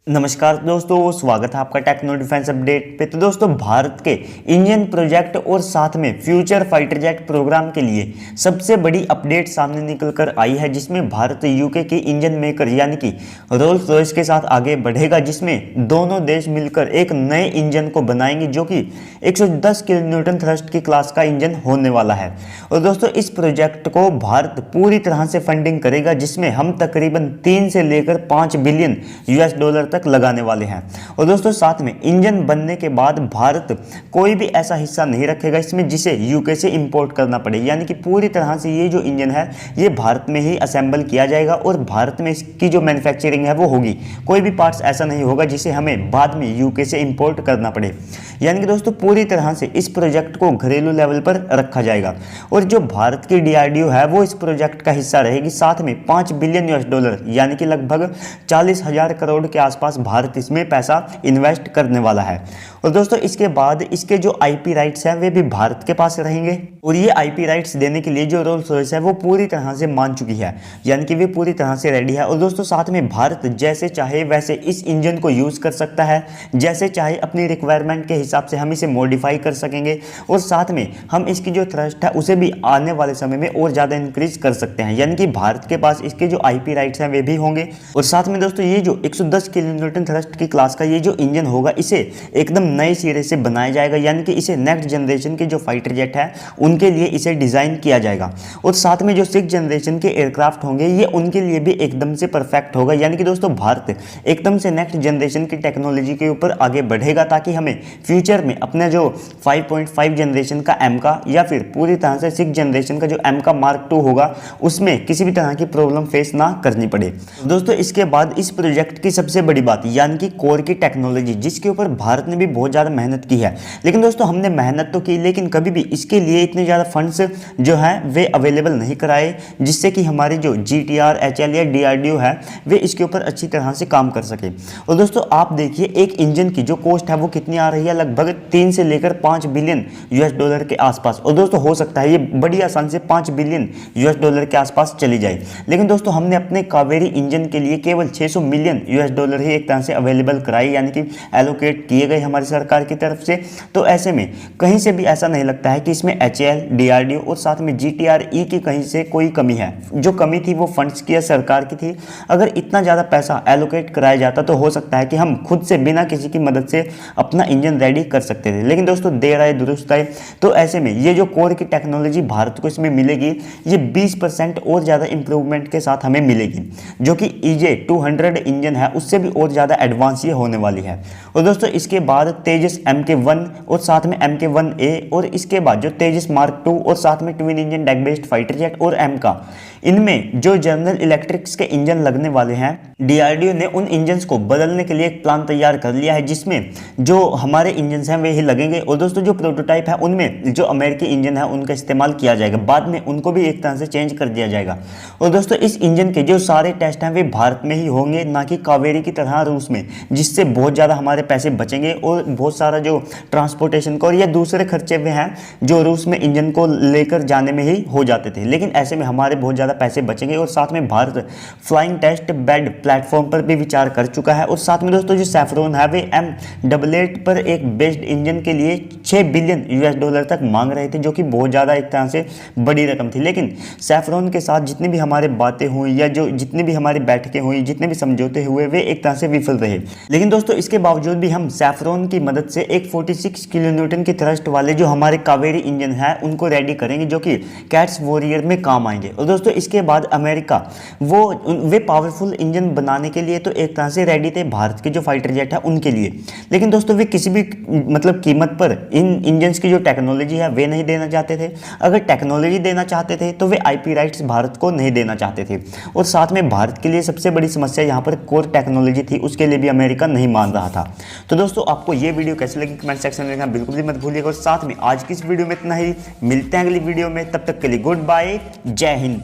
नमस्कार दोस्तों, स्वागत है आपका टेक्नो डिफेंस अपडेट पे। तो दोस्तों, भारत के इंजन प्रोजेक्ट और साथ में फ्यूचर फाइटर जेट प्रोग्राम के लिए सबसे बड़ी अपडेट सामने निकल कर आई है, जिसमें भारत यूके के इंजन मेकर यानी कि रोल्स रॉयस के साथ आगे बढ़ेगा, जिसमें दोनों देश मिलकर एक नए इंजन को बनाएंगे जो कि 110 किलो न्यूटन थ्रस्ट की क्लास का इंजन होने वाला है। और दोस्तों, इस प्रोजेक्ट को भारत पूरी तरह से फंडिंग करेगा, जिसमें हम तकरीबन 3 से लेकर 5 बिलियन यूएस डॉलर तक लगाने वाले हैं। और दोस्तों, साथ में इंजन बनने के बाद भारत कोई भी ऐसा हिस्सा नहीं रखेगा इसमें जिसे यूके से इंपोर्ट करना पड़े, यानी कि पूरी तरह से ये जो इंजन है ये भारत में ही असेंबल किया जाएगा और भारत में इसकी जो मैन्युफैक्चरिंग है वो होगी। कोई भी पार्ट्स ऐसा नहीं होगा जिसे हमें बाद में यूके से इंपोर्ट करना पड़े। यानी कि दोस्तों, पूरी तरह से इस प्रोजेक्ट को घरेलू लेवल पर रखा जाएगा और जो भारत की डीआरडीओ है वो इस प्रोजेक्ट का हिस्सा रहेगी। साथ में 5 बिलियन यूएस डॉलर यानी कि लगभग 40,000 करोड़ के आसपास भारत इसमें पैसा इन्वेस्ट करने वाला है। और दोस्तों, इसके बाद इसके जो आईपी राइट्स हैं वे भी भारत के पास रहेंगे और ये आईपी राइट्स देने के लिए जो रोल्स रॉयस है वो पूरी तरह से मान चुकी है, यानी कि वे पूरी तरह से रेडी है। और दोस्तों, साथ में भारत जैसे चाहे वैसे इस इंजन को यूज़ कर सकता है, जैसे चाहे अपनी रिक्वायरमेंट के हिसाब से हम इसे मॉडिफाई कर सकेंगे और साथ में हम इसकी जो थ्रस्ट है उसे भी आने वाले समय में और ज़्यादा इंक्रीज कर सकते हैं, यानी कि भारत के पास इसके जो आईपी राइट्स हैं वे भी होंगे। और साथ में दोस्तों, ये जो 110 किलो न्यूटन थ्रस्ट की क्लास का ये जो इंजन होगा इसे एकदम नए सिरे से बनाया जाएगा, यानी कि इसे नेक्स्ट जनरेशन के जो फाइटर जेट है उनके लिए इसे डिज़ाइन किया जाएगा। और साथ में जो 6th जनरेशन के एयरक्राफ्ट होंगे ये उनके लिए भी एकदम से परफेक्ट होगा, यानी कि दोस्तों भारत एकदम से नेक्स्ट जनरेशन की टेक्नोलॉजी के ऊपर आगे बढ़ेगा ताकि हमें फ्यूचर में अपने जो 5.5 जनरेशन का एम का या फिर पूरी तरह से 6th जनरेशन का जो एम का मार्क 2 होगा उसमें किसी भी तरह की प्रॉब्लम फेस ना करनी पड़े। दोस्तों, इसके बाद इस प्रोजेक्ट की सबसे बड़ी बात यानी कि कोर की टेक्नोलॉजी, जिसके ऊपर भारत ने भी बहुत ज़्यादा मेहनत की है। लेकिन दोस्तों, हमने मेहनत तो की लेकिन कभी भी इसके लिए इतने ज़्यादा फंड्स जो है वे अवेलेबल नहीं कराए जिससे कि हमारी जो जीटीआर, एचएल या डीआरडीओ है वे इसके ऊपर अच्छी तरह से काम कर सके। और दोस्तों, आप देखिए एक इंजन की जो कॉस्ट है वो कितनी आ रही है, लगभग 3 से लेकर 5 बिलियन यूएस डॉलर के आसपास। और दोस्तों, हो सकता है ये बड़ी आसान से 5 बिलियन यूएस डॉलर के आसपास चली जाए, लेकिन दोस्तों हमने अपने कावेरी इंजन के लिए केवल 600 मिलियन यूएस डॉलर ही एक तरह से अवेलेबल कराई, यानी कि एलोकेट किए गए हमारी सरकार की तरफ से। तो ऐसे में कहीं से भी ऐसा नहीं लगता है कि इसमें एचएएल, डीआरडीओ और साथ में जीटीआरई की कहीं से कोई कमी है। जो कमी थी वो फंड्स की या सरकार की थी। अगर इतना ज़्यादा पैसा एलोकेट कराया जाता तो हो सकता है कि हम खुद से बिना किसी की मदद से अपना इंजन रेडी कर सकते थे, लेकिन दोस्तों देर आए दुरुस्त आए। तो ऐसे में ये जो कोर की टेक्नोलॉजी भारत को इसमें मिलेगी ये 20% और ज़्यादा इंप्रूवमेंट के साथ हमें मिलेगी, जो कि ईजे 200 इंजन है उससे भी और ज़्यादा एडवांस ये होने वाली है। और दोस्तों, इसके बाद तेजस MK1 और साथ में MK1A और इसके बाद जो तेजस मार्क 2 और साथ में twin engine deck based fighter jet और एम का, इनमें जो जनरल इलेक्ट्रिक्स के इंजन लगने वाले हैं, डीआरडीओ ने उन इंजन्स को बदलने के लिए एक प्लान तैयार कर लिया है जिसमें जो हमारे इंजन्स हैं वे ही लगेंगे। और दोस्तों, जो प्रोटोटाइप है उनमें जो अमेरिकी इंजन है उनका इस्तेमाल किया जाएगा, बाद में उनको भी एक तरह से चेंज कर दिया जाएगा। और दोस्तों, इस इंजन के जो सारे टेस्ट हैं वे भारत में ही होंगे, ना कि कावेरी की तरह रूस में, जिससे बहुत ज़्यादा हमारे पैसे बचेंगे और बहुत सारा जो ट्रांसपोर्टेशन का और या दूसरे खर्चे में हैं जो रूस में इंजन को लेकर जाने में ही हो जाते थे, लेकिन ऐसे में हमारे बहुत ज़्यादा पैसे बचेंगे। और साथ में Bharat flying test bed platform पर भी विचार कर चुका है। और साथ में दोस्तों, जो सैफरॉन है वे M88 पर एक बेस्ड इंजन के लिए 6 बिलियन यूएस डॉलर तक मांग रहे थे, जो कि बहुत ज़्यादा एक तरह से बड़ी रकम थी। लेकिन सैफरॉन के साथ जितनी भी हमारे बातें हुई या जो जितनी भी हमारी बैठकें हुई, जितने भी समझौते हुए, वे एक तरह से विफल रहे। लेकिन दोस्तों, इसके बावजूद भी हम सैफरॉन की मदद से एक 46 किलो न्यूटन की थ्रस्ट वाले जो हमारे कावेरी इंजन है उनको रेडी करेंगे, जो कि कैट्स वॉरियर में काम आएंगे। और दोस्तों, इसके बाद अमेरिका वे पावरफुल इंजन बनाने के लिए तो एक तरह से रेडी थे भारत के जो फाइटर जेट है उनके लिए, लेकिन दोस्तों वे किसी भी कीमत पर इन इंजन्स की जो टेक्नोलॉजी है वे नहीं देना चाहते थे। अगर टेक्नोलॉजी देना चाहते थे तो वे आईपी राइट्स भारत को नहीं देना चाहते थे। और साथ में भारत के लिए सबसे बड़ी समस्या यहाँ पर कोर टेक्नोलॉजी थी, उसके लिए भी अमेरिका नहीं मान रहा था। तो दोस्तों, आपको ये वीडियो कैसी लगी कमेंट सेक्शन में लिखना बिल्कुल भी मत भूलिएगा। और साथ में आज की इस वीडियो में इतना ही, मिलते हैं अगली वीडियो में, तब तक के लिए गुड बाय, जय हिंद।